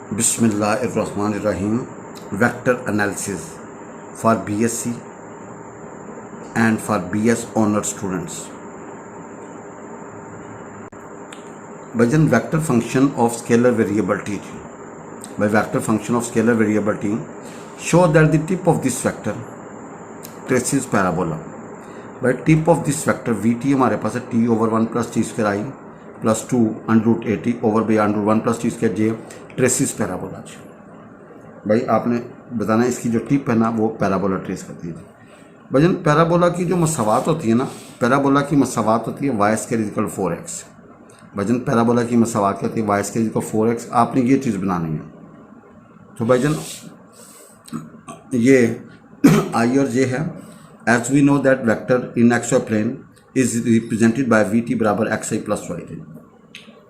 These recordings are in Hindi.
Bismillahirrahmanirrahim. Vector analysis for BSc and for BS honor students. By vector function of scalar variability. By vector function of scalar variability, show that the tip of this vector traces parabola. By tip of this vector Vt हमारे पास है t over 1 plus t square I plus 2 under root at over by under 1 plus t square j traces parabola. भाई आपने बताना इसकी जो टिप है ना वो पैराबोला ट्रेस करती है। भजन पैराबोला की जो मसावात होती है ना, पैराबोला की मसावात होती है वाई स्क्वायर इक्वल 4x। भजन पैराबोला की मसावात क्या होती है वाई स्क्वायर इक्वल 4x। आपने ये चीज़ बनानी है। तो भजन ये आई और जे है। As we know that vector in XY plane is represented by we T बराबर एक्स आई प्लस वाई टी।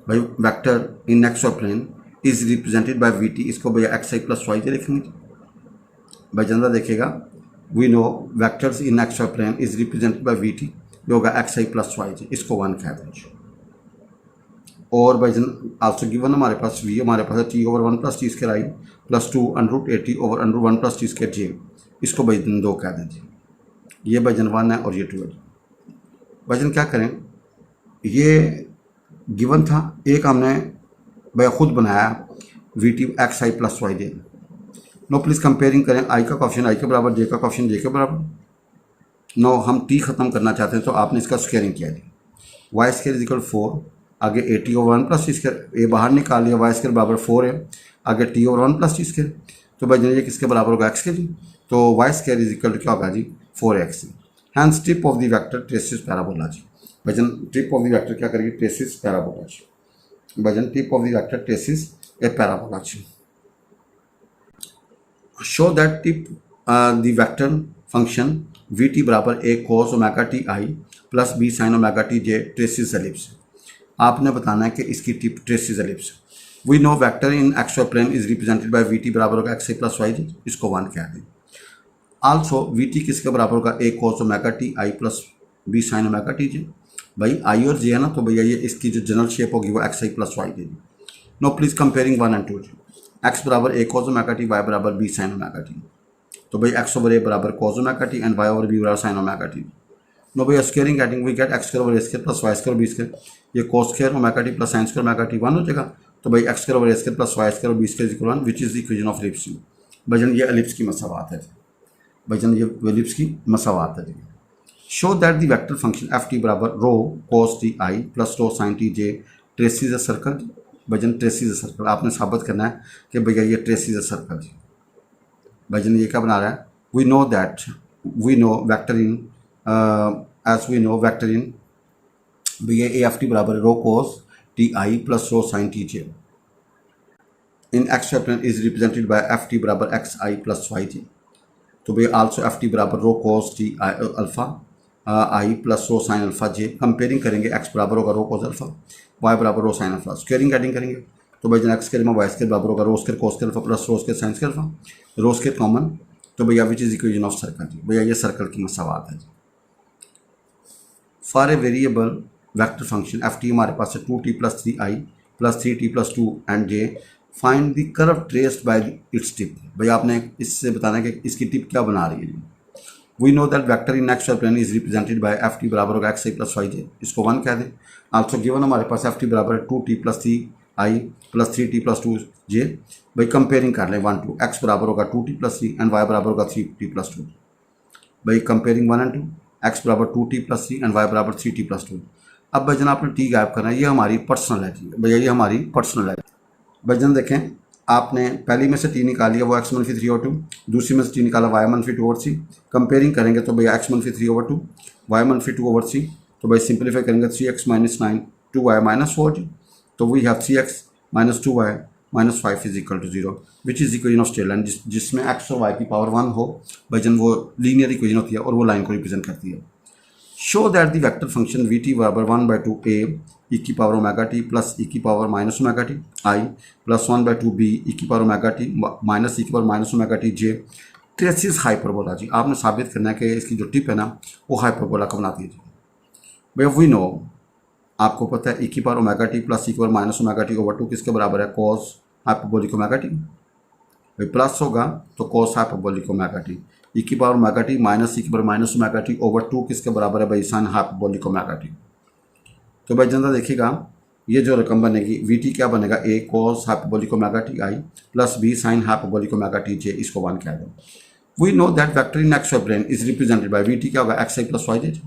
भाई vector in XY plane is represented by we T, इसको भैया एक्स आई प्लस वाई टी लिखेंगे। भाई जनता देखेगा we know vectors in x Y plane is represented by we T, जो होगा एक्स आई प्लस वाई टी, इसको 1 कह देंगे। और भाई जन आल्सो गिवन हमारे पास वी हमारे पास है t over 1 plus t square आई plus 2 under root 80 over under 1 plus t square j, इसको भाई जन 2 कह देंगे। ये भाई जन 1 है और ये 2 है। भाई जन क्या करें, ये गिवन था, एक हमने भैया खुद बनाया V T X I plus Y J. No please comparing करें आई का कॉफिशन आई के बराबर, जे का कॉफिशन जे के बराबर। नो हम टी ख़त्म करना चाहते हैं तो आपने इसका स्क्वायरिंग किया है। वाई स्क्वायर इज इक्वल 4, आगे a t over 1 plus t square, a बाहर निकाल लिया, वाई स्क्वायर बराबर 4 है, आगे t over 1 plus t square. तो भाई ये किसके बराबर होगा एक्स के जी, तो वाई स्क्वायर इज इक्वल क्या होगा जी 4x। Hence tip of the vector traces parabola जी। भजन टिप ऑफ द वेक्टर क्या करेगी ट्रेसिस पैराबोला जी। भजन tip of the vector traces a parabola जी। Show that tip the vector function we T बराबर a cos omega T I plus b sine omega T J traces ellipse. आपने बताना है कि इसकी tip traces ellipse. We know vector in x Y plane is represented by we T बराबर होगा एक्स आई प्लस वाई जी, इसको 1 कह दें। आल्सो वी टी किसके बराबर होगा a cos omega T I plus b sine omega T j. भाई आई और जे है ना, तो भैया ये इसकी जो जनरल शेप होगी वो x I plus y j. Now please comparing 1 and 2 जी। एक्स बराबर a cos omega T, y बराबर बी साइन ओमेगा टी। तो भाई एक्स ओवर ए बराबर cos omega t and y over B बराबर साइन ओमेगा टी। नो भैया squaring adding we get x square over A square plus y square B square. ये cos square omega T plus sine square omega T 1 हो जाएगा। तो भाई x square over A square plus y square B square equal 1 which is the equation of ellipse. भजन ये एलिप्स की मसावात है। भजन ये एलिप्स की मसावात है। Show that the vector function f T बराबर rho cos t I plus rho sine T J traces a circle. भजन ट्रेसिस अ सर्कल आपने साबित करना है कि भैया ये ट्रेसिस अ सर्कल। भजन ये क्या बना रहा है, we know vector in as we know vector in भैया ए एफ टी बराबर rho cos t I plus rho sine T j in x Y plane is represented by f T बराबर एक्स आई प्लस वाई जे। तो भैया आल्सो एफ टी बराबर rho cos t i alpha i plus rho sine alpha j. Comparing करेंगे एक्स बराबर होगा रो कोस अल्फा, वाई बराबर रो साइन अल्फा। स्क्वायरिंग एडिंग करेंगे तो भाई एक्स स्क्वायर में वाई स्क्वायर बराबर होगा rho square cos square alpha plus rho square sine square alpha, rho square common. तो भैया which is equation of circle जी। भैया ये सर्कल की मसावात है जी। For a variable vector function f t हमारे पास है 2t plus 3i plus 3t plus 2 and j. Find the curve traced by its tip. भैया आपने इससे बताना है कि इसकी टिप क्या बना रही है जी। We know that vector in x Y plane is represented by f T बराबर होगा एक्स आई प्लस वाई जे, इसको 1 कह दें। आल्सो गिवन हमारे पास एफ टी बराबर है 2t plus 3i plus 3t plus 2 जे। भाई कंपेयरिंग कर लें 1 2, एक्स बराबर होगा 2t प्लस 3 एंड वाई बराबर होगा 3t प्लस 2। भाई कंपेयरिंग 1 and 2, एक्स बराबर 2t प्लस 3 एंड वाई बराबर 3t प्लस 2। अब भजन आपने टी गायब करना है, ये हमारी पर्सनल है जी। भैया ये हमारी पर्सनल है। भजन देखें आपने पहली में से टी निकाल लिया वो एक्स मनफी 3 over 2, दूसरी में से टी निकाला वाई मनफी 2 over 3। कंपेयरिंग करेंगे तो भैया एक्स मनफी 3 over 2 वाई मनफी 2 over 3। तो भाई सिंप्लीफाई करेंगे 3x माइनस 9 2y माइनस 4 जी। तो we have 3x minus 2y minus 5 is equal to 0 which is equation of straight line. जिसमें एक्स और वाई की पावर 1 हो भजन वो लीनियर इक्वेशन होती है और वो लाइन को रिप्रेजेंट करती है। Show that the vector function we T बराबर 1/2 ए ई की power omega T plus E की power minus omega T I plus 1/2 B E की power omega T minus E की पावर माइनस ओमेगा टी जे ट्रेसिस हाइपरबोला जी। आपने साबित करना है कि इसकी जो टिप है ना वो हाइपरबोला को बनाती है जी। भैया वी नो आपको पता है ई की power omega T plus E की power minus omega T over 2 किसके बराबर है, कॉस हाइपरबोलिक ओमेगा टी, भाई प्लस होगा तो कॉस हाइपरबोलिक ओमेगा टी, ई की power omega T minus E की power minus omega T over 2 किसके बराबर है भाई, साइन हाइपरबोलिक ओमेगा टी। तो भाई जनता देखिएगा ये जो रकम बनेगी वी टी क्या बनेगा, a cos hyperbolic omega T I plus b sine hyperbolic omega T j, इसको 1 किया गया। We know that vector in x Y plane is represented by we t क्या होगा, एक्स आई प्लस वाई जेड।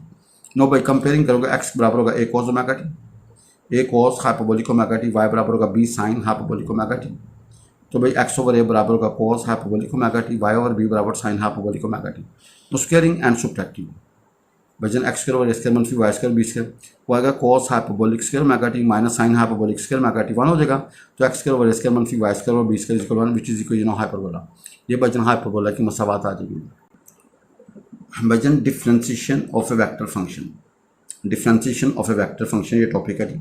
नो भाई कंपेयरिंग करोगे एक्स बराबर होगा a cos omega t, a cos hyperbolic omega T, y बराबर होगा b sine hyperbolic omega T. तो भाई एक्स ओवर ए बराबर होगा cos hyperbolic omega T, Y over B बराबर साइन हाइपरबोलिक ओमेगा टी। तो स्क्वायरिंग एंड सबट्रैक्टिंग वजन एक्स स्क्वायर ओवर ए स्क्वायर मनफी वाई स्क्वायर बी स्क्वायर, वो आएगा cos hyperbolic square omega T minus sine hyperbolic square omega T 1 हो जाएगा। तो एक्स स्क्वायर ओवर ए स्क्वायर मनफी Y square over B square equal 1 which is equal to hyperbola. ये वजन हाइपरबोला की मसावात आ जाएगी। वजन differentiation of a vector function, differentiation of a vector function ये टॉपिक है जी।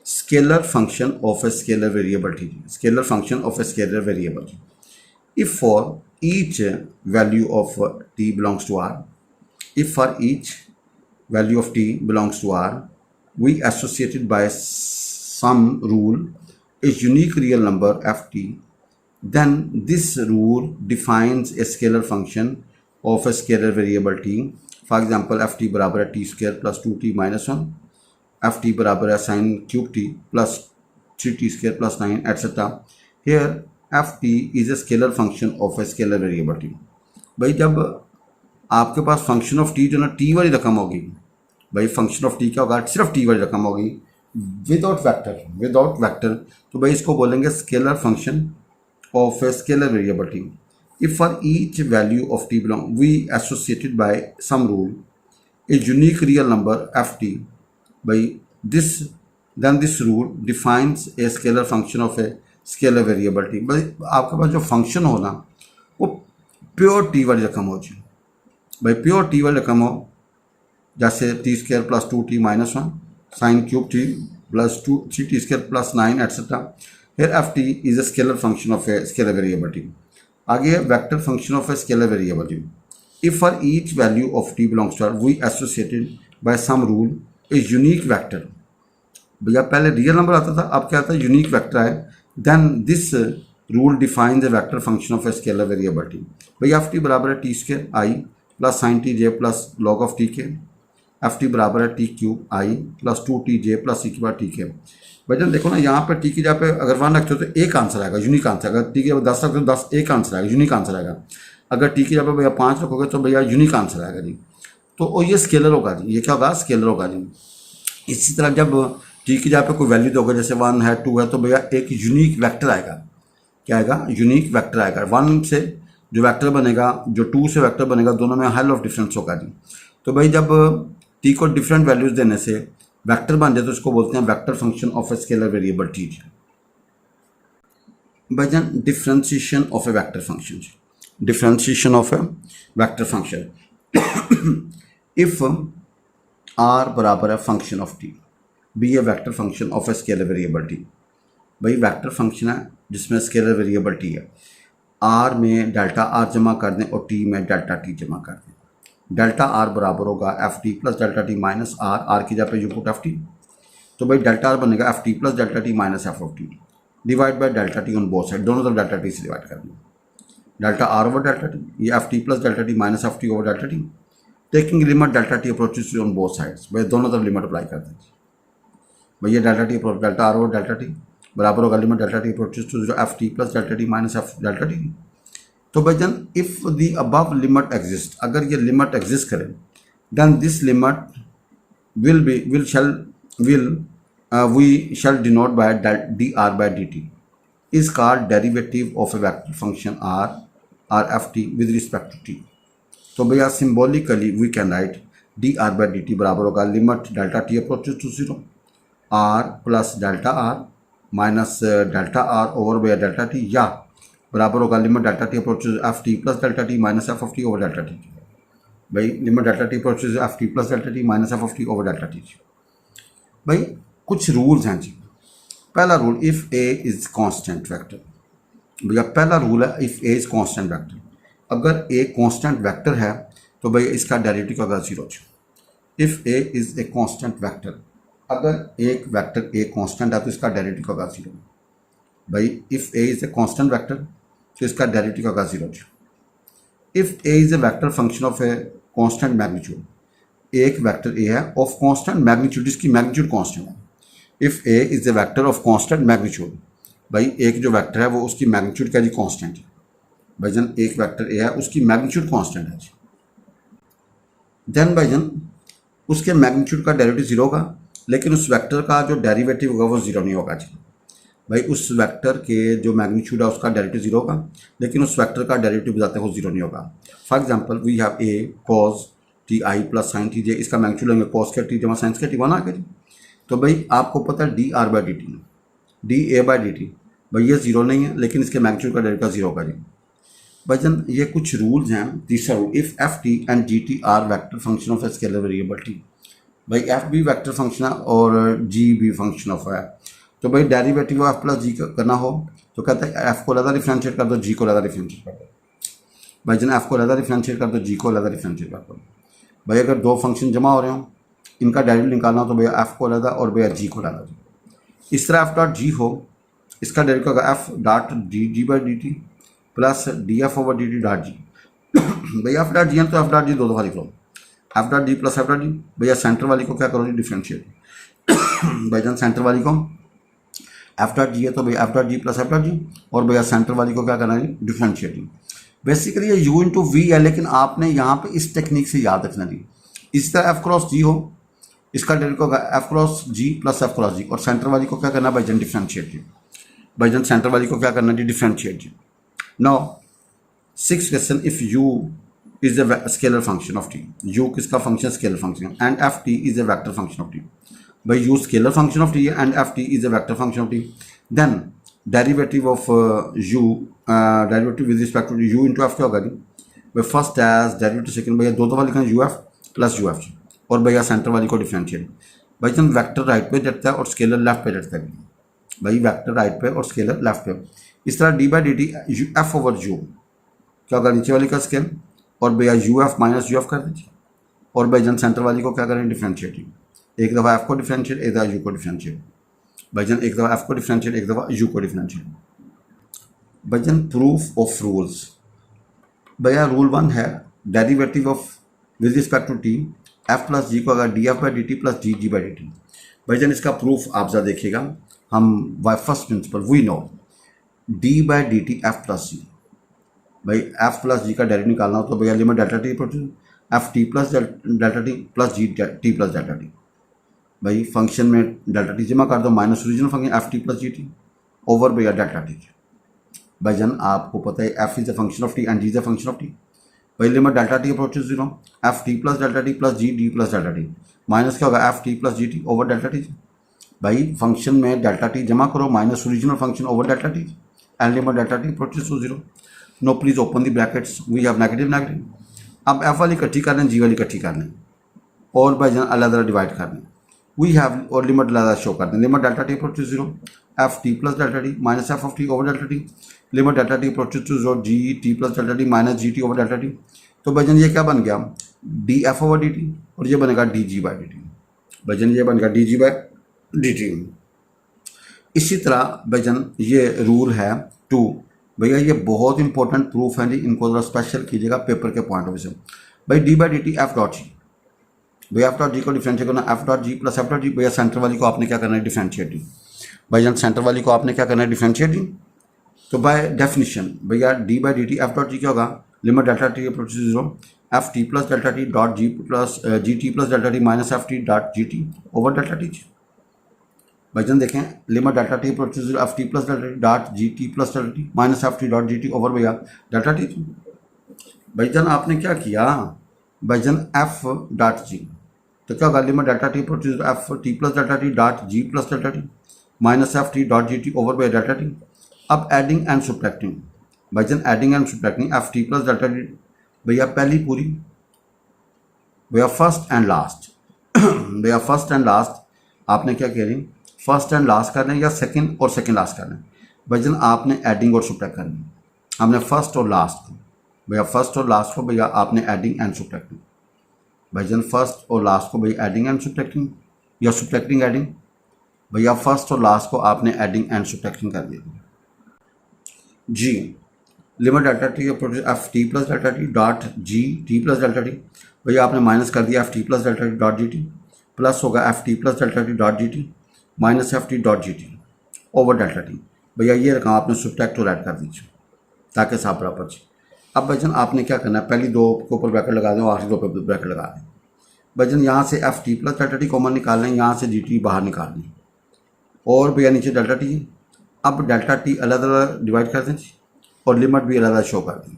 Scalar function of a scalar variable t, scalar function of a scalar variable if for each value of t belongs to r, if for each value of t belongs to R, we associated by some rule a unique real number ft, then this rule defines a scalar function of a scalar variable t. For example, ft बराबर है t square plus 2t minus 1, ft बराबर है sin cube t plus 3t square plus 9 etc. Here ft is a scalar function of a scalar variable t। भाई जब आपके पास फंक्शन ऑफ टी जो ना टी वाली रकम होगी, भाई फंक्शन ऑफ टी क्या होगा, सिर्फ टी वाली रकम होगी विदाउट वेक्टर, तो भाई इसको बोलेंगे scalar function of a scalar variable t. If for each value of t belong we associated by some rule a unique real number f t, भाई this rule defines a scalar function of a scalar variable t. भाई आपके पास जो फंक्शन हो ना वो प्योर टी वाली रकम हो जाए, भाई प्योर टी वाली रकम हो, जैसे t square plus 2t minus 1 sine cube t plus 3t square plus 9 etcetera. Here f t is a scalar function of a scalar variable t. आगे vector function of a scalar variable t if for each value of t belongs to r we associated by some rule a unique vector. भैया पहले रियल नंबर आता था, अब क्या आता है, यूनिक वेक्टर है। Then this rule define the vector function of a scalar variable T. भैया एफ टी बराबर है T square I plus sine T J plus log of T K, F T बराबर है T cube I plus 2t J plus C की बार टी के। भाईजान देखो ना यहाँ पर टी की जगह पे अगर 1 रखते हो तो एक आंसर आएगा, यूनिक आंसर। अगर टी की जगह 10 रखते हो 10 एक आंसर आएगा, यूनिक आंसर आएगा। अगर टी की जगह पे भैया 5 रखोगे तो भैया यूनिक आंसर आएगा जी। तो ये स्केलर होगा जी, ये क्या होगा, स्केलर होगा जी। इसी तरह जब टी की जगह पे कोई वैल्यू दोगे, जैसे 1 है 2 है, तो भैया एक यूनिक वेक्टर आएगा। क्या आएगा, यूनिक वेक्टर आएगा। 1 से जो वेक्टर बनेगा, जो 2 से वेक्टर बनेगा, दोनों में हाइल ऑफ डिफरेंस होगा जी। तो भाई जब टी को डिफरेंट वैल्यूज देने से वेक्टर बन जाए तो उसको बोलते हैं vector function of a scalar variable t. भाईजान differentiation of a vector function, differentiation of a vector function if r बराबर है function of t, be a vector function of a scalar variable t. भाई वेक्टर फंक्शन है जिसमें स्केलर वेरिएबल टी है, आर में डेल्टा आर जमा कर दें और टी में डेल्टा टी जमा कर दें। डेल्टा आर बराबर होगा F T plus delta T minus r, r की जगह पे यू पुट एफ टी, तो भाई डेल्टा आर बनेगा F T plus delta T minus F of t divide by delta t on both side, दोनों तरफ डेल्टा टी से डिवाइड कर दें। Delta are over delta t, ये f T plus delta T minus F T over delta t, taking limit delta T approaches on both sides, भाई दोनों तरफ लिमिट अप्लाई कर दें। भैया delta T delta are over delta T बराबर होगा limit delta T approaches to 0 F T plus delta T minus F delta T. तो भाईजान if the above limit exist, अगर ये लिमिट एग्जिस्ट करे, then this limit we shall denote by D are by D T is called derivative of a vector function R F T with respect to t. तो भैया symbolically we can write d are by D t बराबर होगा limit delta T approaches to 0 r plus delta r minus delta are over by delta t, या बराबर होगा limit delta T approaches F T plus delta T minus F of T over delta T. भाई limit delta T approaches F T plus delta T minus F of T over delta T. भाई कुछ रूल्स हैं जी। पहला rule, if A is constant vector. भैया पहला रूल है if A is constant vector, अगर ए कांस्टेंट वेक्टर है तो भाई इसका डेरिवेटिव होगा 0। If A is a constant vector, अगर एक वेक्टर ए कांस्टेंट है तो इसका डेरिवेटिव होगा 0। भाई if A is a constant vector तो इसका डेरिवेटिव होगा 0। If A is a vector function of a constant magnitude, एक वेक्टर ए है ऑफ कांस्टेंट मैग्नीट्यूड, इसकी मैग्नीट्यूड कांस्टेंट है। If A is a vector of constant magnitude, भाई एक जो वेक्टर है वो उसकी मैग्नीट्यूड क्या जी कांस्टेंट है। भाईजान एक वेक्टर ए है उसकी मैग्नीट्यूड कांस्टेंट है जी। देन भाईजान उसके मैग्नीट्यूड का डेरिवेटिव 0 होगा, लेकिन उस वेक्टर का जो डेरिवेटिव होगा वो 0 नहीं होगा जी। भाई उस वेक्टर के जो मैग्नीट्यूड है उसका डेरिवेटिव 0 होगा, लेकिन उस वेक्टर का डेरिवेटिव बताते हैं वो 0 नहीं होगा। For example we have a cos t I plus sine T j, इसका मैग्नीट्यूड लेंगे कॉस के टी जमा साइंस के टी वन आ गया जी। तो भाई आपको पता है D R by D T, D A by D T, भाई ये 0 नहीं है, लेकिन इसके मैग्नीट्यूड का डेरिवेटिव 0 होगा जी। भाईजान ये कुछ रूल्स हैं। तीसरा rule, if F T and G T R vector function of a scalar variable t, भाई एफ भी वेक्टर फंक्शन है और जी भी फंक्शन ऑफ है, तो भाई डेरिवेटिव ऑफ एफ प्लस जी करना हो तो कहते हैं एफ को अलग डिफ्रेंशिएट कर दो, जी को अलग डिफ्रेंशिएट कर दो। भाईजान एफ को अलग डिफ्रेंशिएट कर दो, जी को अलग डिफ्रेंशिएट कर दो। भाई अगर दो फंक्शन जमा हो रहे हो, इनका डेरिवेटिव निकालना हो तो भैया एफ को अलग और भैया जी को अलग। इस तरह एफ डॉट जी हो, इसका डेरिवेटिव होगा F dot D G by D T plus D F over D T dot g. भैया एफ डॉट जी है तो एफ डॉट जी दो दफ़ा लिख लो, f dot g plus f dot g. भैया सेंटर वाली को क्या करो जी डिफ्रेंशिएट। भाईजान सेंटर वाली को एफ डॉट जी है तो भैया F dot g plus f dot जी, और भैया सेंटर वाली को क्या करना है जी डिफ्रेंशिएटिंग। बेसिकली ये यू इंटू वी है, लेकिन आपने यहाँ पे इस टेक्निक से याद रखना जी। इस तरह एफ क्रॉस जी हो, इसका डेरिवेटिव होगा F cross G plus F cross जी, और सेंटर वाली को क्या करना है भाईजान डिफ्रेंशिएट जी। भाईजान सेंटर वाली को क्या करना है जी डिफ्रेंशिएट जी। Now 6th question, if u is a scalar function of t, u किसका function scalar function, and f t is a vector function of t। भाई u scalar function of t है and f t is a vector function of t, then derivative of u, derivative with respect to u into f क्या होगा जी। भाई फर्स्ट एज डेरिवेटिव सेकंड भैया दो दफा लिखना है uf प्लस uf जी, और भैया सेंटर वाली को डिफरेंशिएट। भाई जब वेक्टर राइट पे डटता है और स्केलर लेफ्ट पे डटता है, भाई वेक्टर राइट पे और स्केलर लेफ्ट पे। इस तरह D by D T F over you क्या होगा नीचे वाली का स्केल, और भैया U F minus U F कर दीजिए, और भाईजान सेंटर वाली को क्या करें डिफरेंशिएटिंग। एक दफ़ा एफ को डिफरेंशिएट, एक दफ़ा यू को डिफरेंशिएट। भाईजान एक दफ़ा एफ को डिफरेंशिएट, एक दफ़ा यू को डिफरेंशिएट। भाईजान प्रूफ ऑफ रूल्स, भैया रूल 1 है derivative of with respect to t f plus g को अगर d F by D T plus g g by D T. भाईजान इसका प्रूफ आप ज़रा देखिएगा, हम by first principle we know d by D T f plus g. भाई एफ प्लस जी का डेरिवेटिव निकालना हो तो भैया limit delta t f T plus delta T plus G T plus delta T. भाई फंक्शन में डेल्टा टी जमा कर दो minus original function f T plus G T over भैया डेल्टा टी। भाईजान आपको पता है f is a function of t and g is a function of t. भाई limit delta T approaches 0, F T plus delta T plus g d plus delta T minus क्या होगा F T plus G T over delta T. भाई फंक्शन में डेल्टा टी जमा करो minus original function over delta T and limit delta T approaches to 0। No please open the brackets, we have negative negative. अब एफ वाली इकट्ठी कर लें, जी वाली इकट्ठी कर लें, और भाईजान अलग अलग डिवाइड कर लें। वी हैव और लिमिट अलग शो कर दें, limit delta T approaches 0 F T plus delta T minus F of T over delta T, limit delta T approaches to 0 G T plus delta T minus G T over delta T. तो भाईजान ये क्या बन गया D F over D T, और ये बनेगा D G by D T. भाईजान ये बनेगा D G by D T. इसी तरह भाईजान ये रूल है 2, भैया ये बहुत इंपॉर्टेंट प्रूफ है जी, इनको जरा स्पेशल कीजिएगा पेपर के पॉइंट ऑफ व्यू से। भाई D by D T F dot g, भैया एफ डॉट जी को डिफरेंशिएट करना F dot g plus f dot g. भैया सेंटर वाली को आपने क्या करना है डिफरेंशिएट डी। भाईजान सेंटर वाली को आपने क्या करना है डिफरेंशिएट डी। तो बाय डेफिनेशन भैया D by D T F dot जी क्या होगा limit delta T approaches 0 F T plus delta T dot g plus G T plus delta T minus F T dot G T over delta t. भाईजान देखें limit delta T approaches 0 F T plus delta T dot G T plus delta T minus F T dot G T over भैया डेल्टा टी। भाईजान आपने क्या किया भाईजान एफ डॉट जी, तो क्या होगा limit delta T approaches F T plus delta T dot g plus delta T minus F T dot G T over भैया डेल्टा टी। अब एडिंग एंड सब्ट्रैक्टिंग, भाईजान adding and subtracting F T plus delta t, भैया पहली पूरी भैया फर्स्ट एंड लास्ट। भैया फर्स्ट एंड लास्ट आपने क्या कह रही फर्स्ट एंड लास्ट करना है या सेकंड और सेकंड लास्ट करना है। भाईजान आपने एडिंग और सब्ट्रैक्ट करनी है, हमने फर्स्ट और लास्ट को भैया फर्स्ट और लास्ट को भैया आपने एडिंग एंड सब्ट्रैक्टिंग। भाईजान फर्स्ट और लास्ट को भैया एडिंग एंड सब्ट्रैक्टिंग या सब्ट्रैक्टिंग एडिंग। भैया फर्स्ट और लास्ट को आपने एडिंग एंड सब्ट्रैक्टिंग कर दिया। जी limit delta t f T plus delta T dot G T plus delta t, भैया आपने माइनस कर दिया f T plus delta T dot G T, plus होगा F T plus delta T dot जी t minus F T dot G T over delta t. भैया ये रकम आपने सुब्ट्रैक्ट ऐड कर दीजिए ताकि साफ बराबर जी। अब भाईजान आपने क्या करना है, पहली दो के ऊपर ब्रैकेट लगा दें और आखिरी दो पे ब्रैकेट लगा दें। भाईजान यहाँ से F T plus delta T common निकाल लें, यहाँ से जी टी बाहर निकाल लें और भैया नीचे डेल्टा टी है। अब डेल्टा टी अलग अलग डिवाइड कर दें जी और लिमिट भी अलग अलग शो कर दें।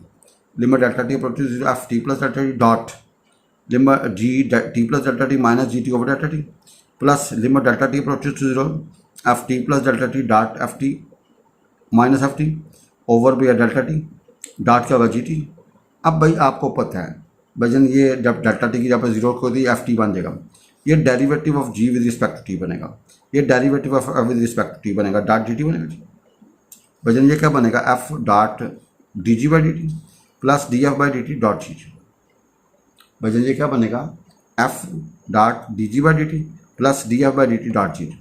Limit delta T approach to F T plus delta T dot limit G T plus delta T minus G T over delta T plus limit delta T approach to zero F T plus delta T dot F T minus F T over भैया डेल्टा टी डॉट क्या होगा जी टी। अब भाई आपको पता है भजन ये जब डेल्टा टी की जब जीरो को दी एफ टी बन जाएगा, ये derivative of G with respect to T बनेगा, ये derivative of with respect to T बनेगा डॉट जी टी बनेगा जी। भजन ये क्या बनेगा F dot D G by D T plus D F by D T dot ji T. भजन ये क्या बनेगा F dot D G by D T plus D F by D T dot ji T.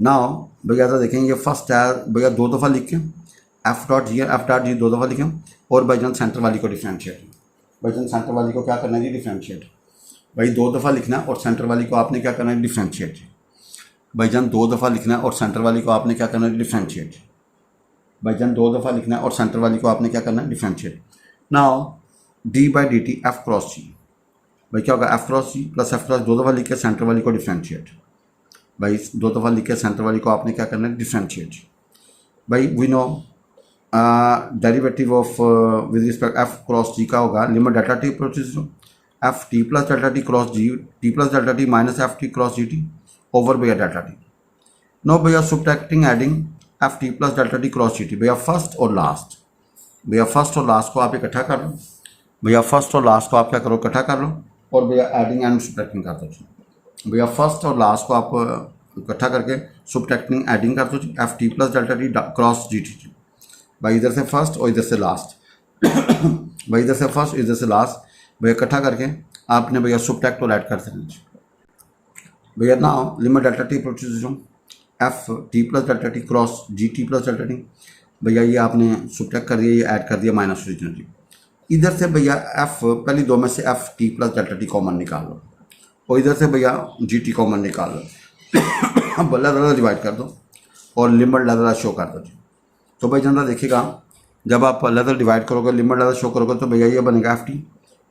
Now भैया तो देखेंगे फर्स्ट है भैया दो दफ़ा लिखें एफ डॉट जी एफ डॉट जी दो दफ़ा लिखें और भाईजान सेंटर वाली को डिफ्रेंशिएट। भाईजान सेंटर वाली को क्या करना है जी डिफ्रेंशिएट। भाई दो दफ़ा लिखना है और सेंटर वाली को आपने क्या करना है डिफ्रेंशिएट। भाईजान दो दफ़ा लिखना है और सेंटर वाली को आपने क्या करना है डिफ्रेंशिएट। भाईजान दो दफ़ा लिखना है और सेंटर वाली को आपने क्या करना है differentiate. Now D by D T F cross G, भाई क्या होगा F cross G plus F cross दो दफ़ा लिख के सेंटर वाली को डिफ्रेंशिएट। भाई दो दफ़ा लिख के सेंटर वाली को आपने क्या करना है डिफ्रेंशिएट। भाई we know derivative of with respect F cross G का होगा limit delta T approaches F T plus delta T cross G T plus delta T minus F T cross G T over भैया डेल्टा टी। नो भैया subtracting adding F T plus delta T cross G T. भैया फर्स्ट और लास्ट, भैया फर्स्ट और लास्ट को आप इकट्ठा कर लो। भैया फर्स्ट और लास्ट को आप क्या करो इकट्ठा कर लो और भैया एडिंग एंड सुब्ट्रैक्टिंग कर दो। भैया फर्स्ट और लास्ट को आप इकट्ठा करके सुब्ट्रैक्टिंग एडिंग कर दो जी F T plus delta T cross G T. भाई इधर से फर्स्ट और इधर से लास्ट भाई इधर से फर्स्ट इधर से लास्ट भैया इकट्ठा करके आपने भैया सुब्ट्रैक्ट और ऐड कर देना भैया। ना limit delta T produce F T plus delta T cross G T plus delta t. भैया ये आपने सुब्ट्रैक्ट कर दिया, ये ऐड कर दिया माइनस ओरिजिनल जी। इधर से भैया एफ पहली दो में से F T plus delta T common निकाल लो और इधर से भैया जी टी कॉमन निकाल लो। अब अलग डिवाइड कर दो और लिमिट अलग शो कर दो जी। तो भाई जनता देखिएगा जब आप अलग डिवाइड करोगे लिमिट अलग शो करोगे तो भैया ये बनेगा एफ टी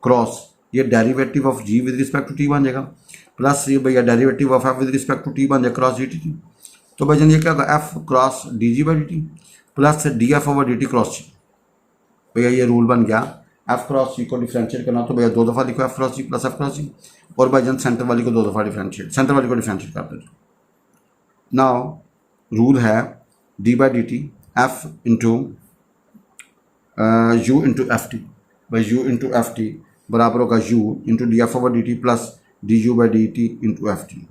क्रॉस ये derivative of G with respect to T बन जाएगा प्लस ये भैया derivative of F with respect to T बन जाएगा क्रॉस जी टी टी। तो भाई जन ये क्या होगा F cross D G by D T plus D F over D T cross G. भैया ये रूल बन गया एफ क्रॉस जी को डिफ्रेंशिएट करना तो भैया दो दफ़ा लिखो F cross G plus F cross जी और भाई जन सेंटर वाली को दो दफ़ा डिफ्रेंशिएट सेंटर वाली को डिफ्रेंशिएट कर दो। नाउ रूल है D by D T F into you into F t. भाई यू इंटू एफ टी बराबर होगा you into D F over D T plus D you by D T into F T.